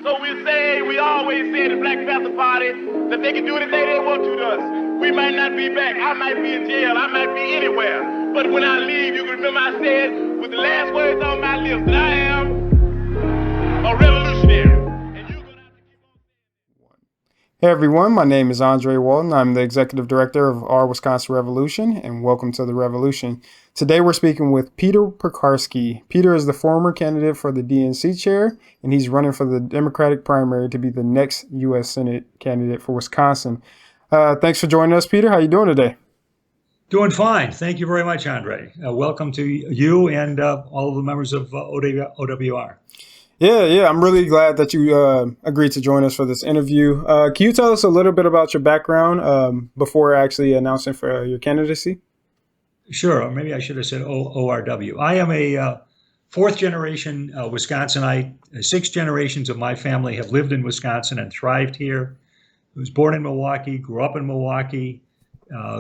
So we always say in the Black Panther Party that they can do anything they want to us. We might not be back. I might be in jail. I might be anywhere. But when I leave, you can remember I said with the last words on my lips that I am a revolutionary. And you're gonna have to keep on. Hey everyone, my name is Andre Walton. I'm the Executive Director of Our Wisconsin Revolution, and welcome to the Revolution. Today we're speaking with Peter Peckarsky. Peter is the former candidate for the DNC chair, and he's running for the Democratic primary to be the next U.S. Senate candidate for Wisconsin. Thanks for joining us, Peter. How are you doing today? Doing fine. Thank you very much, Andre. Welcome to you and all of the members of OWR. Yeah. I'm really glad that you agreed to join us for this interview. Can you tell us a little bit about your background before actually announcing for your candidacy? Sure. Or maybe I should have said ORW. I am a fourth generation Wisconsinite. 6 generations of my family have lived in Wisconsin and thrived here. I was born in Milwaukee, grew up in Milwaukee,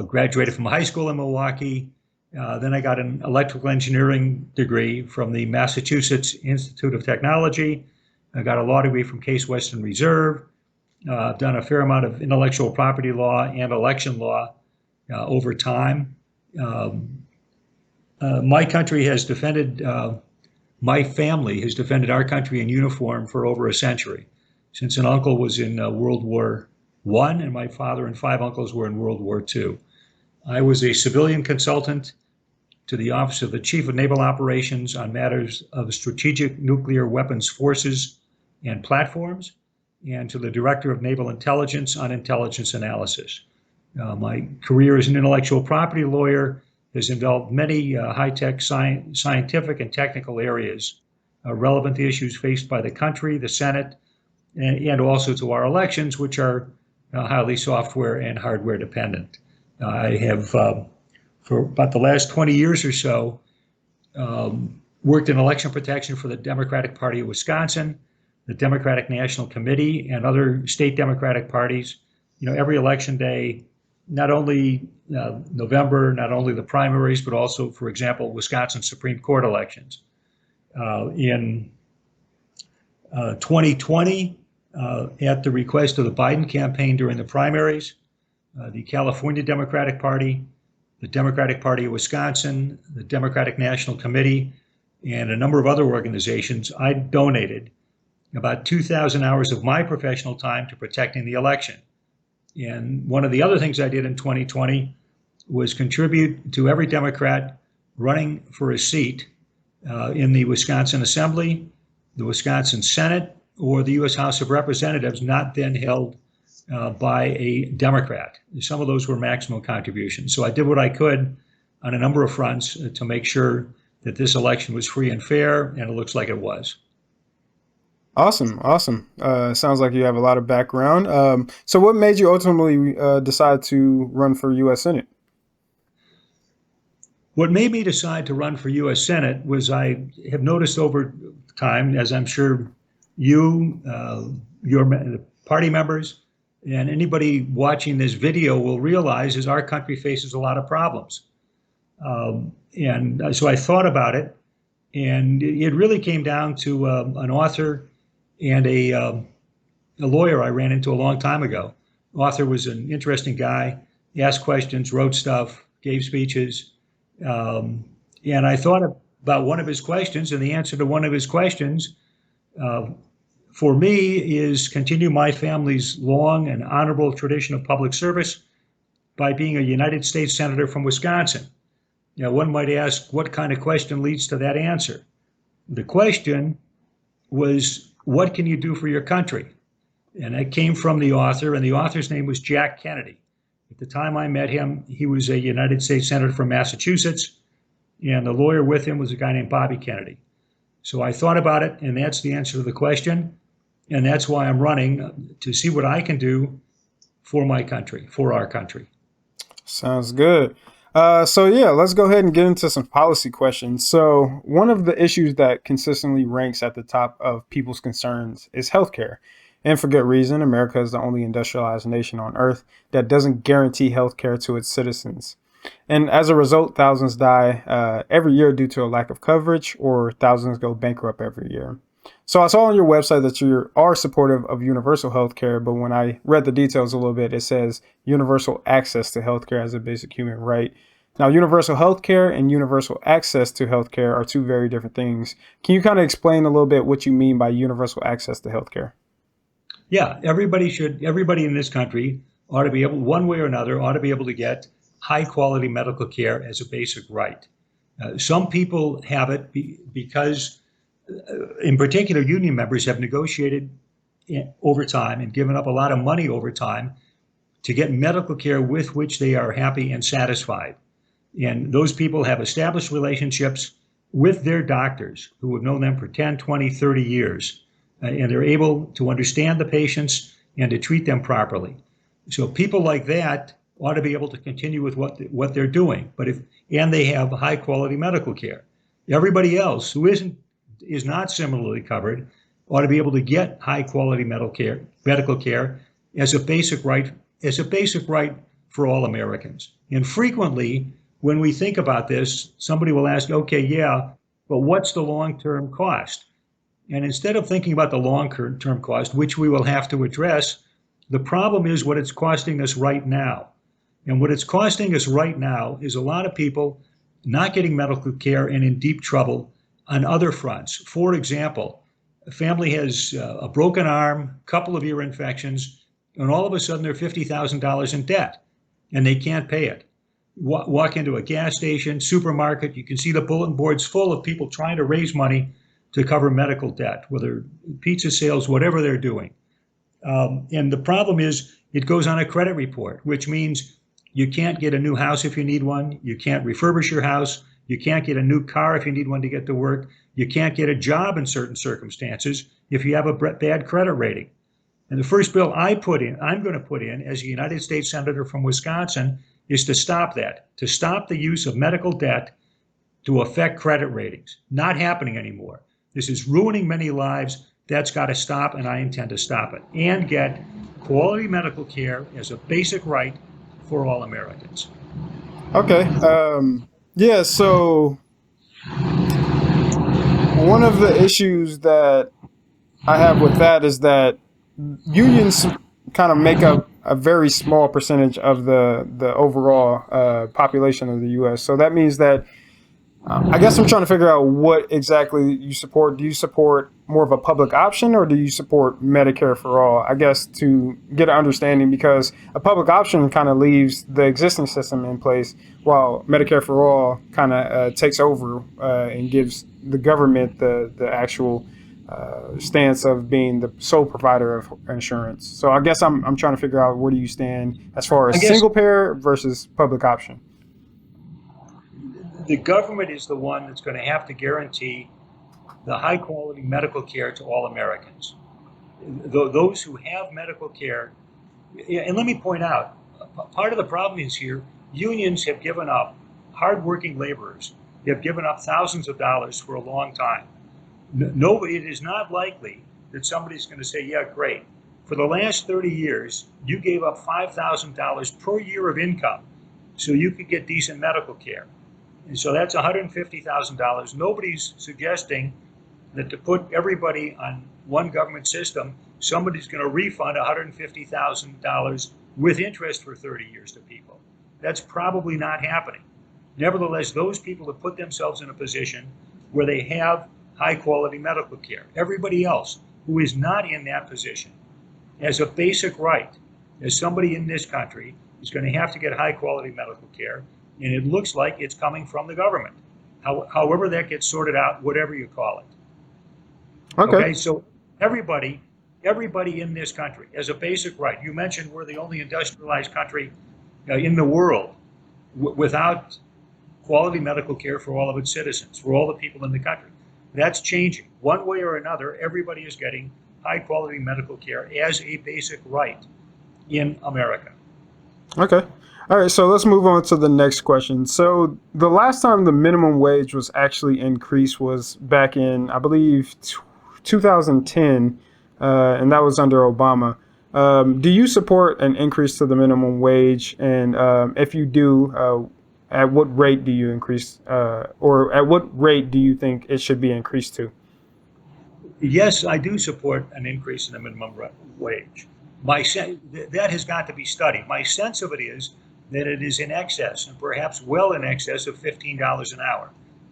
graduated from high school in Milwaukee. Then I got an electrical engineering degree from the Massachusetts Institute of Technology. I got a law degree from Case Western Reserve. I've done a fair amount of intellectual property law and election law over time. My country has defended, my family has defended our country in uniform for over a century, since an uncle was in World War I and my father and 5 uncles were in World War II. I was a civilian consultant to the Office of the Chief of Naval Operations on matters of strategic nuclear weapons forces and platforms, and to the Director of Naval Intelligence on intelligence analysis. My career as an intellectual property lawyer has involved many high-tech scientific and technical areas relevant to issues faced by the country, the Senate, and also to our elections, which are highly software and hardware dependent. I have, for about the last 20 years or so, worked in election protection for the Democratic Party of Wisconsin, the Democratic National Committee, and other state Democratic parties. Every election day, not only November, not only the primaries, but also, for example, Wisconsin Supreme Court elections. In 2020, at the request of the Biden campaign during the primaries, the California Democratic Party, the Democratic Party of Wisconsin, the Democratic National Committee, and a number of other organizations, I donated about 2,000 hours of my professional time to protecting the election. And one of the other things I did in 2020 was contribute to every Democrat running for a seat in the Wisconsin Assembly, the Wisconsin Senate, or the U.S. House of Representatives, not then held by a Democrat. Some of those were maximum contributions. So I did what I could on a number of fronts to make sure that this election was free and fair, and it looks like it was. Awesome. Sounds like you have a lot of background. So what made you ultimately decide to run for U.S. Senate? What made me decide to run for U.S. Senate was I have noticed over time, as I'm sure you, your party members, and anybody watching this video will realize, is our country faces a lot of problems. And so I thought about it, and it really came down to an author and a lawyer I ran into a long time ago. Author was an interesting guy, asked questions, wrote stuff, gave speeches. And I thought about one of his questions, and the answer to one of his questions for me is continue my family's long and honorable tradition of public service by being a United States Senator from Wisconsin. One might ask, what kind of question leads to that answer? The question was, what can you do for your country? And that came from the author, and the author's name was Jack Kennedy. At the time I met him, he was a United States Senator from Massachusetts, and the lawyer with him was a guy named Bobby Kennedy. So I thought about it, and that's the answer to the question. And that's why I'm running, to see what I can do for my country, for our country. Sounds good. So let's go ahead and get into some policy questions. So one of the issues that consistently ranks at the top of people's concerns is healthcare. And for good reason. America is the only industrialized nation on earth that doesn't guarantee healthcare to its citizens. And as a result, thousands die every year due to a lack of coverage, or thousands go bankrupt every year. So I saw on your website that you are supportive of universal health care, but when I read the details a little bit, it says universal access to healthcare as a basic human right. Now, universal health care and universal access to healthcare are two very different things. Can you kind of explain a little bit what you mean by universal access to healthcare? Yeah, everybody in this country ought to be able, one way or another, ought to be able to get high quality medical care as a basic right. Some people have it because, in particular, union members have negotiated over time and given up a lot of money over time to get medical care with which they are happy and satisfied. And those people have established relationships with their doctors who have known them for 10, 20, 30 years. And they're able to understand the patients and to treat them properly. So people like that ought to be able to continue with what they're doing. And they have high quality medical care. Everybody else who is not similarly covered ought to be able to get high quality medical care as a basic right for all Americans. And frequently, when we think about this, somebody will ask, okay, yeah, but what's the long-term cost? And instead of thinking about the long-term cost, which we will have to address, the problem is what it's costing us right now. And what it's costing us right now is a lot of people not getting medical care and in deep trouble on other fronts. For example, a family has a broken arm, couple of ear infections, and all of a sudden they're $50,000 in debt and they can't pay it. Walk into a gas station, supermarket, you can see the bulletin boards full of people trying to raise money to cover medical debt, whether pizza sales, whatever they're doing. And the problem is it goes on a credit report, which means you can't get a new house if you need one. You can't refurbish your house. You can't get a new car if you need one to get to work. You can't get a job in certain circumstances if you have a bad credit rating. And the first bill I'm going to put in as a United States Senator from Wisconsin is to stop that, to stop the use of medical debt to affect credit ratings. Not happening anymore. This is ruining many lives. That's got to stop, and I intend to stop it. And get quality medical care as a basic right for all Americans. Okay. Yeah, so one of the issues that I have with that is that unions kind of make up a very small percentage of the overall population of the U.S. So that means that I guess I'm trying to figure out what exactly you support. Do you support more of a public option or do you support Medicare for all? I guess to get an understanding, because a public option kind of leaves the existing system in place while Medicare for all kind of takes over and gives the government the actual stance of being the sole provider of insurance. So I guess I'm trying to figure out where do you stand as far as single payer versus public option. The government is the one that's going to have to guarantee the high quality medical care to all Americans. Those who have medical care, and let me point out, part of the problem is here, unions have given up, hardworking laborers have given up thousands of dollars for a long time. It is not likely that somebody's going to say, yeah, great. For the last 30 years, you gave up $5,000 per year of income so you could get decent medical care. And so that's $150,000. Nobody's suggesting that to put everybody on one government system, somebody's going to refund $150,000 with interest for 30 years to people. That's probably not happening. Nevertheless, those people have put themselves in a position where they have high quality medical care. Everybody else who is not in that position, as a basic right, as somebody in this country, is going to have to get high quality medical care. And it looks like it's coming from the government. However that gets sorted out, whatever you call it. Okay, so everybody in this country, as a basic right, you mentioned we're the only industrialized country in the world without quality medical care for all of its citizens, for all the people in the country. That's changing. One way or another, everybody is getting high quality medical care as a basic right in America. Okay. All right, so let's move on to the next question. So the last time the minimum wage was actually increased was back in, I believe, 2010, and that was under Obama. Do you support an increase to the minimum wage? And if you do, at what rate do you increase, or at what rate do you think it should be increased to? Yes, I do support an increase in the minimum wage. That has got to be studied. My sense of it is that it is in excess, and perhaps well in excess of $15 an hour.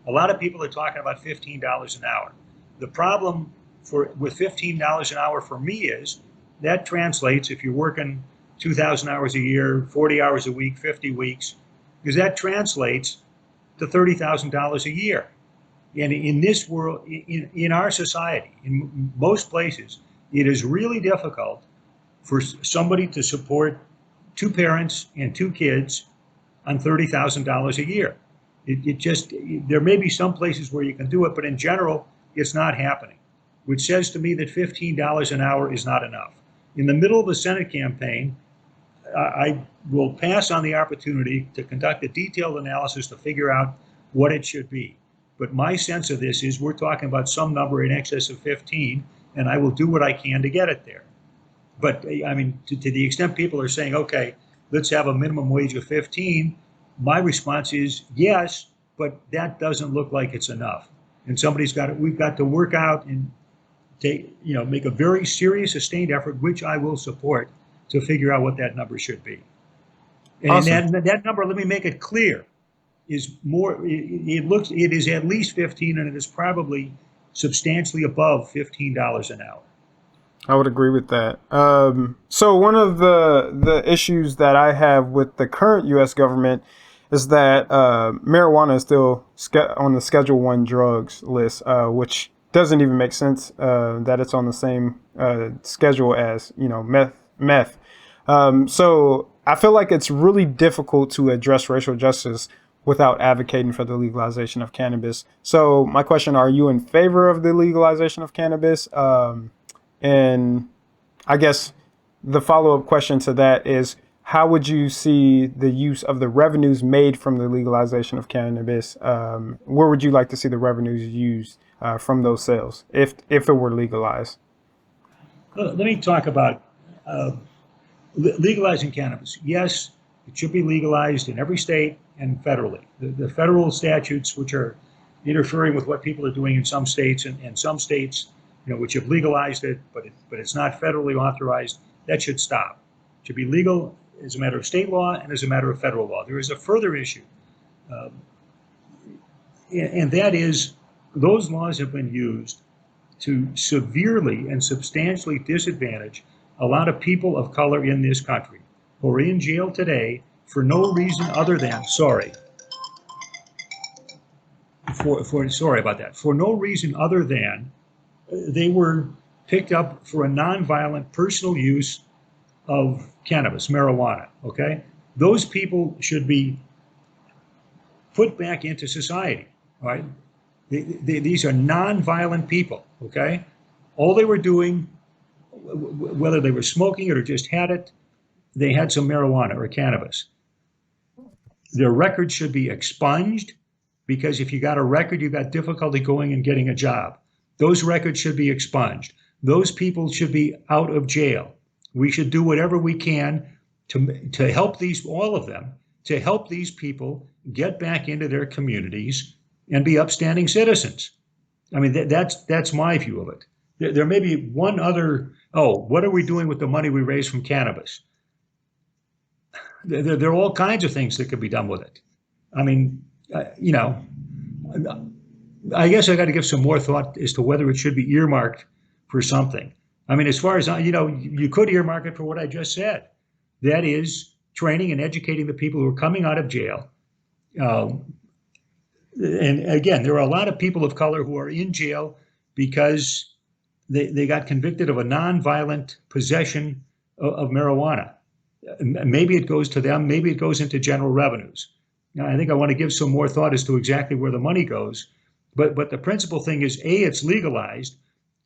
A lot of people are talking about $15 an hour. The problem with $15 an hour for me is that translates, if you're working 2,000 hours a year, 40 hours a week, 50 weeks, because that translates to $30,000 a year. And in this world, in our society, in most places, it is really difficult for somebody to support two parents and two kids on $30,000 a year. It just, there may be some places where you can do it, but in general, it's not happening, which says to me that $15 an hour is not enough. In the middle of the Senate campaign, I will pass on the opportunity to conduct a detailed analysis to figure out what it should be. But my sense of this is we're talking about some number in excess of 15, and I will do what I can to get it there. But I mean, to the extent people are saying, okay, let's have a minimum wage of 15, my response is yes, but that doesn't look like it's enough. And we've got to work out and make a very serious, sustained effort, which I will support, to figure out what that number should be. And Awesome. that number, let me make it clear, is more, it is at least 15, and it is probably substantially above $15 an hour. I would agree with that. So one of the issues that I have with the current U.S. government is that marijuana is still on the Schedule 1 drugs list, which doesn't even make sense that it's on the same schedule as, meth. So I feel like it's really difficult to address racial justice without advocating for the legalization of cannabis. So my question, are you in favor of the legalization of cannabis? And I guess the follow-up question to that is, how would you see the use of the revenues made from the legalization of cannabis? Where would you like to see the revenues used from those sales if it were legalized? Let me talk about legalizing cannabis. Yes, it should be legalized in every state and federally. The federal statutes, which are interfering with what people are doing in some states, and some states, which have legalized it, but it's not federally authorized, that should stop. It should be legal as a matter of state law and as a matter of federal law. There is a further issue, and that is those laws have been used to severely and substantially disadvantage a lot of people of color in this country who are in jail today for no reason other than, sorry about that, for no reason other than they were picked up for a nonviolent personal use of cannabis, marijuana, okay? Those people should be put back into society, all right? These are nonviolent people, okay? All they were doing, whether they were smoking it or just had it, they had some marijuana or cannabis. Their records should be expunged, because if you got a record, you got difficulty going and getting a job. Those records should be expunged. Those people should be out of jail. We should do whatever we can to help all of them, to help these people get back into their communities and be upstanding citizens. I mean, that's my view of it. There may be one other, what are we doing with the money we raise from cannabis? There are all kinds of things that could be done with it. I mean, I guess I got to give some more thought as to whether it should be earmarked for something. I mean, as far as, you could earmark it for what I just said. That is training and educating the people who are coming out of jail. And again, there are a lot of people of color who are in jail because they got convicted of a nonviolent possession of marijuana. Maybe it goes to them, maybe it goes into general revenues. Now, I think I want to give some more thought as to exactly where the money goes. But the principal thing is, A, it's legalized,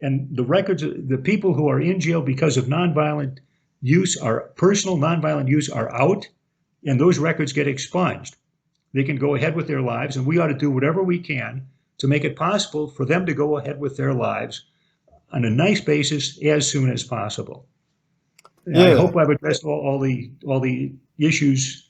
and the records, the people who are in jail because of nonviolent use, personal nonviolent use, are out, and those records get expunged. They can go ahead with their lives, and we ought to do whatever we can to make it possible for them to go ahead with their lives on a nice basis as soon as possible. Yeah. I hope I've addressed all the issues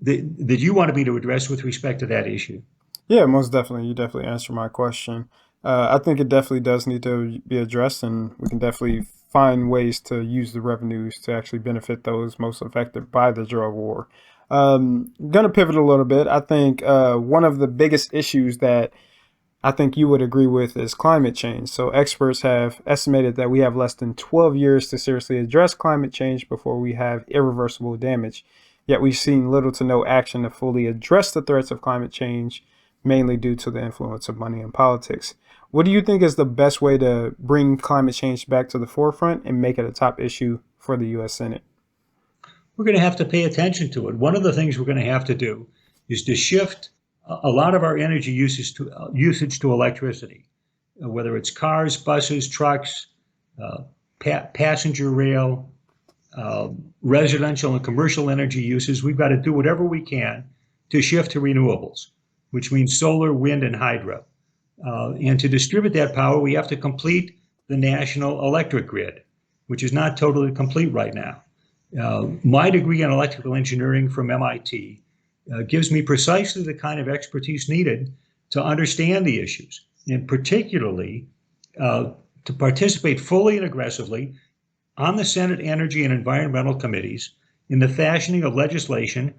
that you wanted me to address with respect to that issue. Yeah, most definitely. You definitely answered my question. I think it definitely does need to be addressed, and we can definitely find ways to use the revenues to actually benefit those most affected by the drug war. Gonna pivot a little bit. I think one of the biggest issues that I think you would agree with is climate change. So experts have estimated that we have less than 12 years to seriously address climate change before we have irreversible damage. Yet we've seen little to no action to fully address the threats of climate change, mainly due to the influence of money in politics. What do you think is the best way to bring climate change back to the forefront and make it a top issue for the U.S. Senate? We're going to have to pay attention to it. One of the things we're going to have to do is to shift a lot of our energy usage to electricity, whether it's cars, buses, trucks, passenger rail, residential and commercial energy uses. We've got to do whatever we can to shift to renewables, which means solar, wind, and hydro. And to distribute that power, we have to complete the national electric grid, which is not totally complete right now. My degree in electrical engineering from MIT gives me precisely the kind of expertise needed to understand the issues, and particularly to participate fully and aggressively on the Senate Energy and Environmental Committees in the fashioning of legislation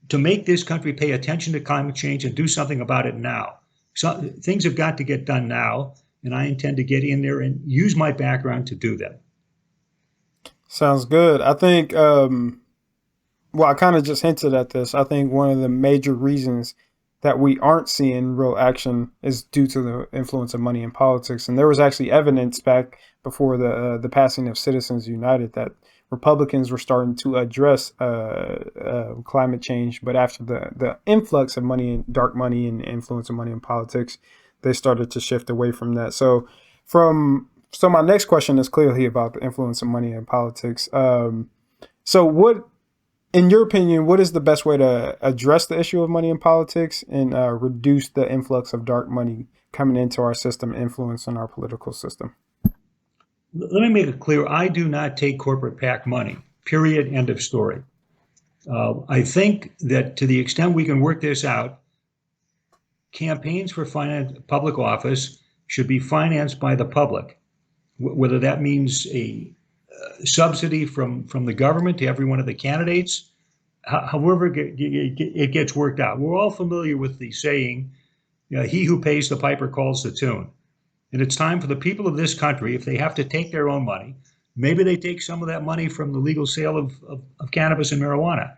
to make this country pay attention to climate change and do something about it now. So things have got to get done now, and I intend to get in there and use my background to do that. Sounds good. I think, I kind of just hinted at this. I think one of the major reasons that we aren't seeing real action is due to the influence of money in politics. And there was actually evidence back before the passing of Citizens United that Republicans were starting to address climate change. But after the influx of money, dark money, and influence of money in politics, they started to shift away from that. So my next question is clearly about the influence of money in politics. In your opinion, what is the best way to address the issue of money in politics and reduce the influx of dark money coming into our system, influencing our political system? Let me make it clear. I do not take corporate PAC money, period, end of story. I think that to the extent we can work this out, campaigns for public office should be financed by the public, whether that means a subsidy from the government to every one of the candidates, however it gets worked out. We're all familiar with the saying, he who pays the piper calls the tune. And it's time for the people of this country, if they have to take their own money, maybe they take some of that money from the legal sale of cannabis and marijuana.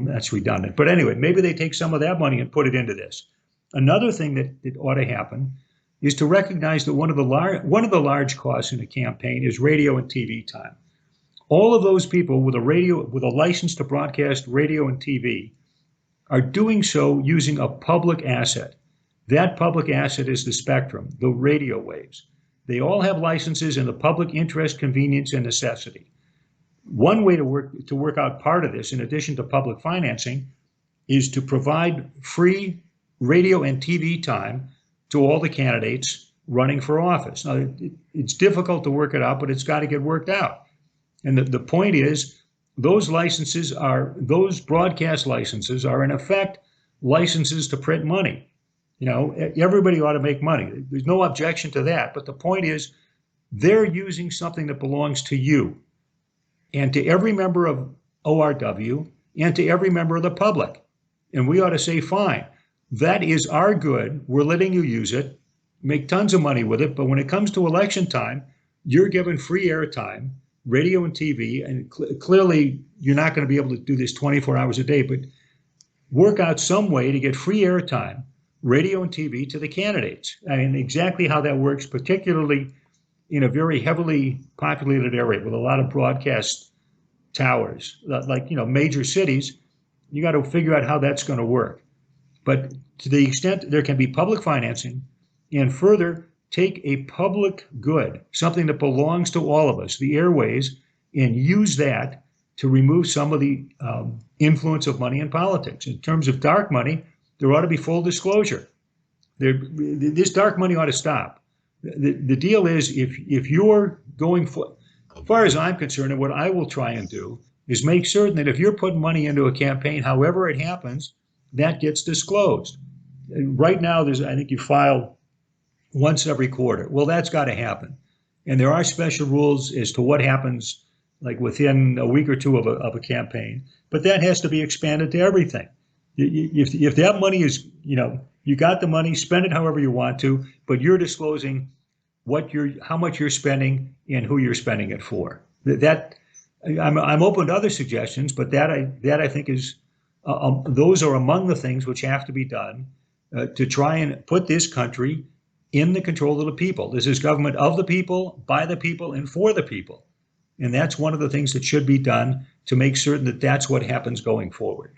That's redundant. But anyway, maybe they take some of that money and put it into this. Another thing that ought to happen is to recognize that one of the large costs in a campaign is radio and TV time. All of those people with a license to broadcast radio and TV are doing so using a public asset. That public asset is the spectrum, the radio waves. They all have licenses in the public interest, convenience, and necessity. One way to work out part of this, in addition to public financing, is to provide free radio and TV time to all the candidates running for office. Now, it's difficult to work it out, but it's got to get worked out. And the point is, those broadcast licenses are in effect licenses to print money. Everybody ought to make money. There's no objection to that. But the point is, they're using something that belongs to you and to every member of ORW and to every member of the public. And we ought to say, fine, that is our good. We're letting you use it, make tons of money with it. But when it comes to election time, you're given free airtime, radio and TV. And clearly, you're not going to be able to do this 24 hours a day, but work out some way to get free airtime, radio and TV to the candidates. And exactly how that works, particularly in a very heavily populated area with a lot of broadcast towers, like major cities, you got to figure out how that's going to work. But to the extent there can be public financing, and further take a public good, something that belongs to all of us, the airways, and use that to remove some of the influence of money in politics. In terms of dark money, there ought to be full disclosure. This dark money ought to stop. The deal is, if you're going for, as far as I'm concerned, and what I will try and do is make certain that if you're putting money into a campaign, however it happens, that gets disclosed. Right now, I think you file once every quarter. Well, that's got to happen. And there are special rules as to what happens like within a week or two of a campaign, but that has to be expanded to everything. If that money is, you got the money, spend it however you want to, but you're disclosing how much you're spending and who you're spending it for. I'm open to other suggestions, but that I think is those are among the things which have to be done to try and put this country in the control of the people. This is government of the people, by the people, and for the people. And that's one of the things that should be done to make certain that that's what happens going forward.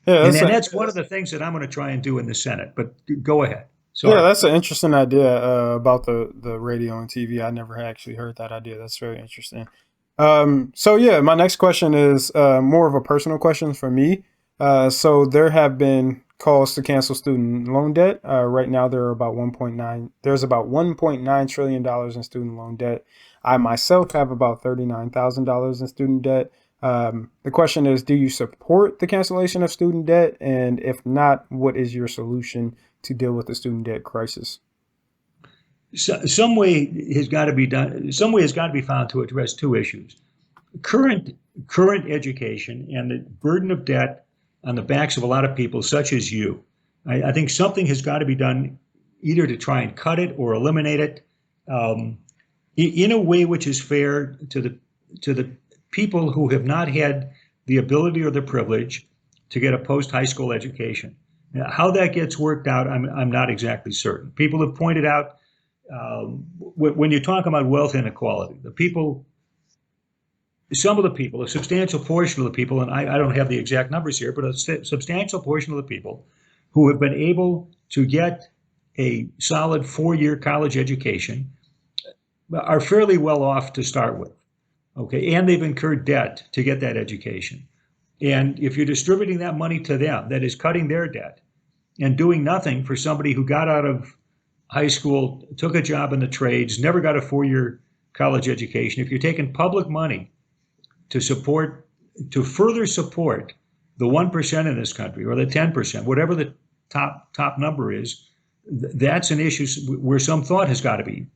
Yeah, And that's one of the things that I'm going to try and do in the Senate. But go ahead. Sorry. Yeah, that's an interesting idea about the radio and TV. I never actually heard that idea. That's very interesting. So yeah, my next question is more of a personal question for me. So there have been calls to cancel student loan debt. Right now, there's about $1.9 trillion in student loan debt. I myself have about $39,000 in student debt. The question is, do you support the cancellation of student debt? And if not, what is your solution to deal with the student debt crisis? Some way has got to be done. Some way has got to be found to address two issues: current education and the burden of debt on the backs of a lot of people, such as you. I think something has got to be done, either to try and cut it or eliminate it, in a way which is fair to the people who have not had the ability or the privilege to get a post-high school education. Now, how that gets worked out, I'm not exactly certain. People have pointed out, when you talk about wealth inequality, some of the people, a substantial portion of the people, and I don't have the exact numbers here, but a substantial portion of the people who have been able to get a solid 4-year college education are fairly well off to start with. Okay, and they've incurred debt to get that education. And if you're distributing that money to them, that is cutting their debt, and doing nothing for somebody who got out of high school, took a job in the trades, never got a 4-year college education, if you're taking public money to further support the 1% in this country, or the 10%, whatever the top number is, that's an issue where some thought has got to be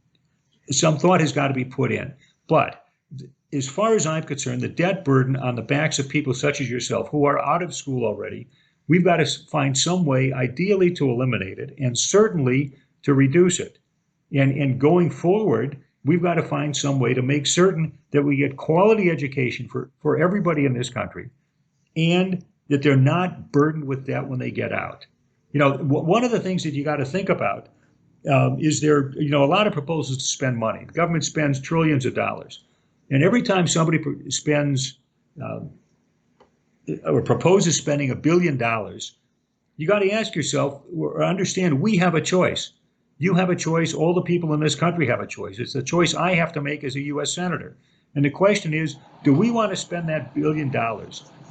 put in. But as far as I'm concerned, the debt burden on the backs of people such as yourself who are out of school already, we've got to find some way, ideally, to eliminate it, and certainly to reduce it. And going forward, we've got to find some way to make certain that we get quality education for everybody in this country, and that they're not burdened with debt when they get out. One of the things that you got to think about is there, a lot of proposals to spend money. The government spends trillions of dollars. And every time somebody spends or proposes spending $1 billion, you got to ask yourself or understand, we have a choice. You have a choice. All the people in this country have a choice. It's a choice I have to make as a U.S. Senator. And the question is, do we want to spend that $1 billion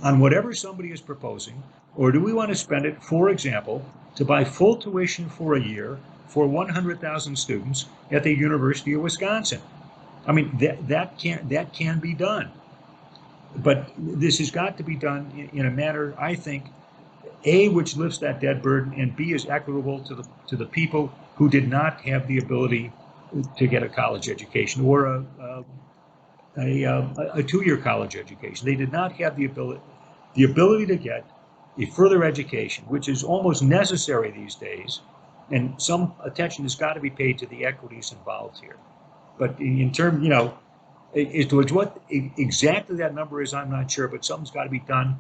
on whatever somebody is proposing, or do we want to spend it, for example, to buy full tuition for a year for 100,000 students at the University of Wisconsin? I mean, that can be done. But this has got to be done in a manner, I think, A, which lifts that debt burden, and B, is equitable to the people who did not have the ability to get a college education or a 2-year college education. They did not have the ability to get a further education, which is almost necessary these days. And some attention has got to be paid to the equities involved here. But in terms, as to what exactly that number is, I'm not sure, but something's got to be done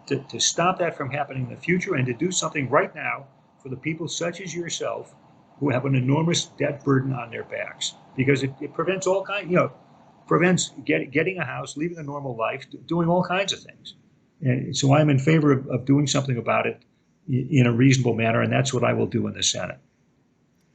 to stop that from happening in the future, and to do something right now for the people such as yourself who have an enormous debt burden on their backs, because it prevents all kinds, prevents getting a house, living a normal life, doing all kinds of things. And so I'm in favor of doing something about it in a reasonable manner, and that's what I will do in the Senate.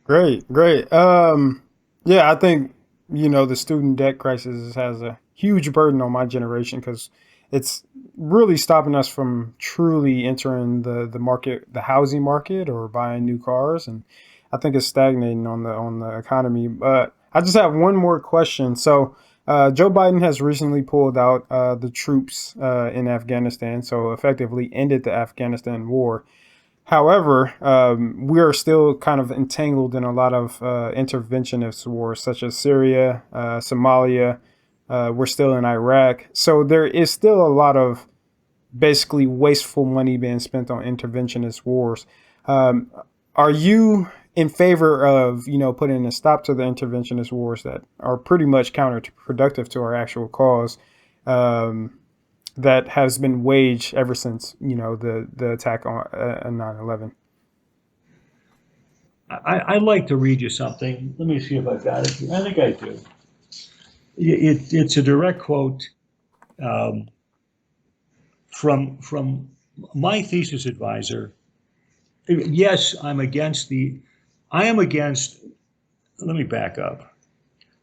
Great. Yeah, I think, the student debt crisis has a huge burden on my generation, because it's really stopping us from truly entering the market, the housing market, or buying new cars. And I think it's stagnating on the economy. But I just have one more question. So Joe Biden has recently pulled out the troops in Afghanistan, so effectively ended the Afghanistan war. However, we are still kind of entangled in a lot of interventionist wars, such as Syria, Somalia. We're still in Iraq. So there is still a lot of basically wasteful money being spent on interventionist wars. Um, are you in favor of, putting a stop to the interventionist wars that are pretty much counterproductive to our actual cause, that has been waged ever since, the attack on 9/11? I'd like to read you something. Let me see if I've got it here. I think I do. It's a direct quote um, from my thesis advisor. Yes, I am against. Let me back up.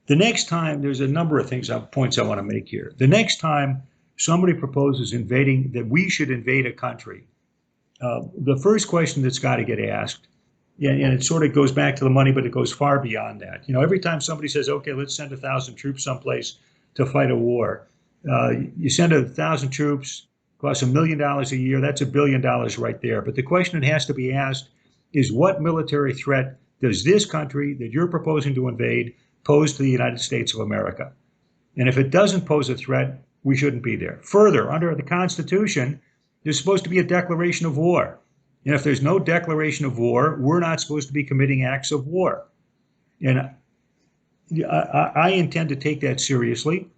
The next time, there's a number of points I want to make here. The next time somebody proposes that we should invade a country, the first question that's got to get asked, and it sort of goes back to the money, but it goes far beyond that. Every time somebody says, okay, let's send 1,000 troops someplace to fight a war, you send 1,000 troops, costs $1 million a year, that's $1 billion right there. But the question that has to be asked is, what military threat does this country that you're proposing to invade pose to the United States of America? And if it doesn't pose a threat, we shouldn't be there. Further, under the Constitution, there's supposed to be a declaration of war. And if there's no declaration of war, we're not supposed to be committing acts of war. And I intend to take that seriously.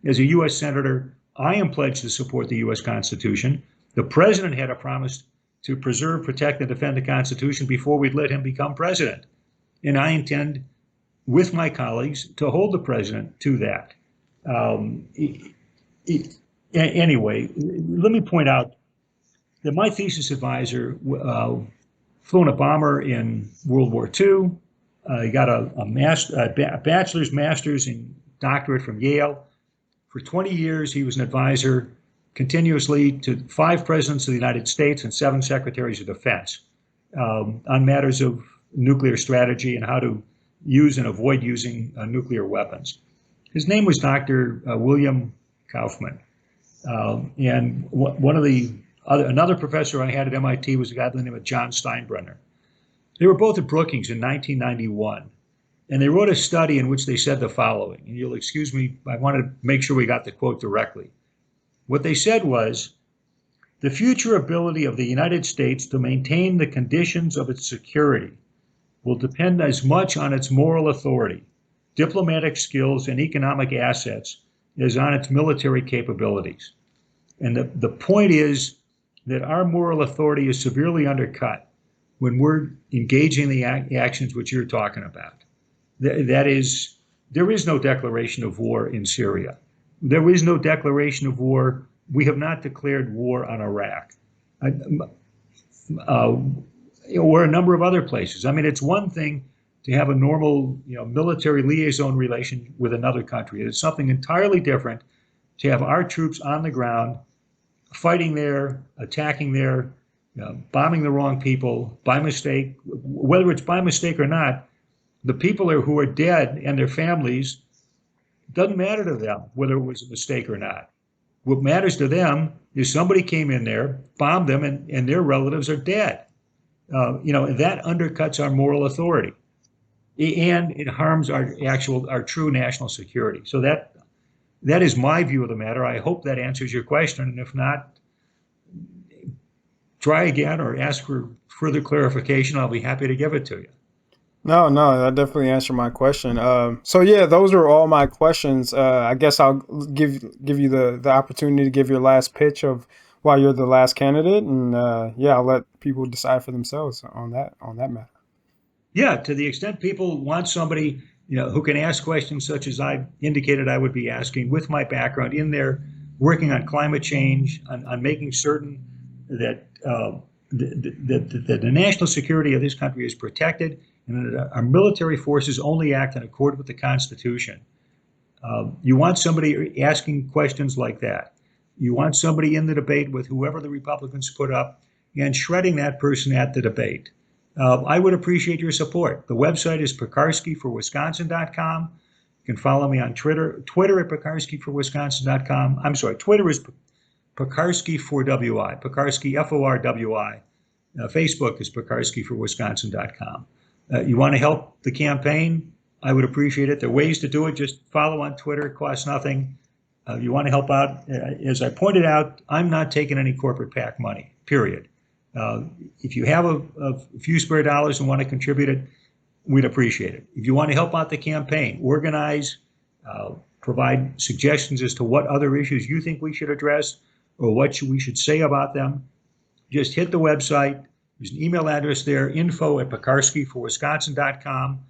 As a U.S. Senator, I am pledged to support the U.S. Constitution. The president had a promise to preserve, protect, and defend the Constitution before we'd let him become president. And I intend, with my colleagues, to hold the president to that. Anyway, let me point out that my thesis advisor flew in a bomber in World War II. He got a bachelor's, master's, and doctorate from Yale. For 20 years, he was an advisor continuously to 5 presidents of the United States and 7 secretaries of defense on matters of nuclear strategy and how to use and avoid using nuclear weapons. His name was Dr. William Kaufman. And another professor I had at MIT was a guy by the name of John Steinbrenner. They were both at Brookings in 1991. And they wrote a study in which they said the following, and you'll excuse me, I wanted to make sure we got the quote directly. What they said was, the future ability of the United States to maintain the conditions of its security will depend as much on its moral authority, diplomatic skills, and economic assets as on its military capabilities. And the point is that our moral authority is severely undercut when we're engaging the actions which you're talking about. That is, there is no declaration of war in Syria. There is no declaration of war. We have not declared war on Iraq or a number of other places. I mean, it's one thing to have a normal, military liaison relation with another country. It's something entirely different to have our troops on the ground, fighting there, attacking there, bombing the wrong people by mistake. Whether it's by mistake or not, the people who are dead and their families, doesn't matter to them whether it was a mistake or not. What matters to them is somebody came in there, bombed them, and their relatives are dead. That undercuts our moral authority, and it harms our true national security. So that is my view of the matter. I hope that answers your question, and if not, try again or ask for further clarification. I'll be happy to give it to you. No, that definitely answered my question. So yeah, those are all my questions. I guess I'll give you the opportunity to give your last pitch of why you're the last candidate, and I'll let people decide for themselves on that matter. Yeah, to the extent people want somebody who can ask questions such as I indicated I would be asking, with my background in there, working on climate change, on making certain that the national security of this country is protected, and that our military forces only act in accord with the Constitution. You want somebody asking questions like that. You want somebody in the debate with whoever the Republicans put up and shredding that person at the debate. I would appreciate your support. The website is peckarskyforwisconsin.com. You can follow me on Twitter at peckarskyforwisconsin.com. I'm sorry, Twitter is Peckarsky4WI, Peckarsky, Forwi. Facebook is PeckarskyForWisconsin.com. You want to help the campaign? I would appreciate it. There are ways to do it. Just follow on Twitter. It costs nothing. You want to help out? As I pointed out, I'm not taking any corporate PAC money, period. If you have a few spare dollars and want to contribute it, we'd appreciate it. If you want to help out the campaign, organize, provide suggestions as to what other issues you think we should address or what we should say about them, just hit the website. There's an email address there, info@PeckarskyForWisconsin.com.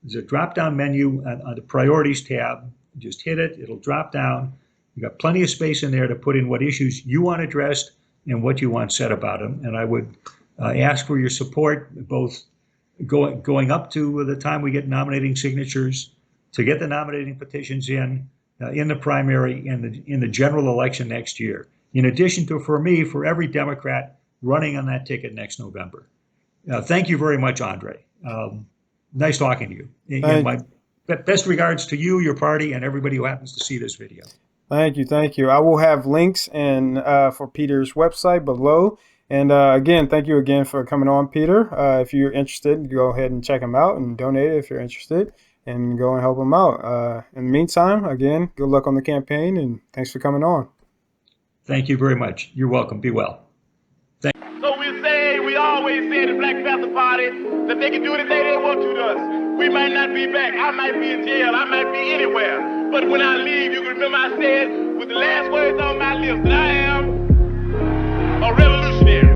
There's a drop-down menu on the priorities tab. Just hit it. It'll drop down. You've got plenty of space in there to put in what issues you want addressed and what you want said about them. And I would ask for your support, both going up to the time we get nominating signatures, to get the nominating petitions in the primary and in the general election next year. In addition to, for me, for every Democrat running on that ticket next November. Thank you very much, Andre. Nice talking to you. And my best regards to you, your party, and everybody who happens to see this video. Thank you. Thank you. I will have links for Peter's website below. And again, thank you again for coming on, Peter. If you're interested, go ahead and check him out and donate if you're interested and go and help him out. In the meantime, again, good luck on the campaign and thanks for coming on. Thank you very much. You're welcome. Be well. So we always say the Black Panther Party that they can do anything they want to us. We might not be back. I might be in jail. I might be anywhere. But when I leave, you can remember I said with the last words on my lips that I am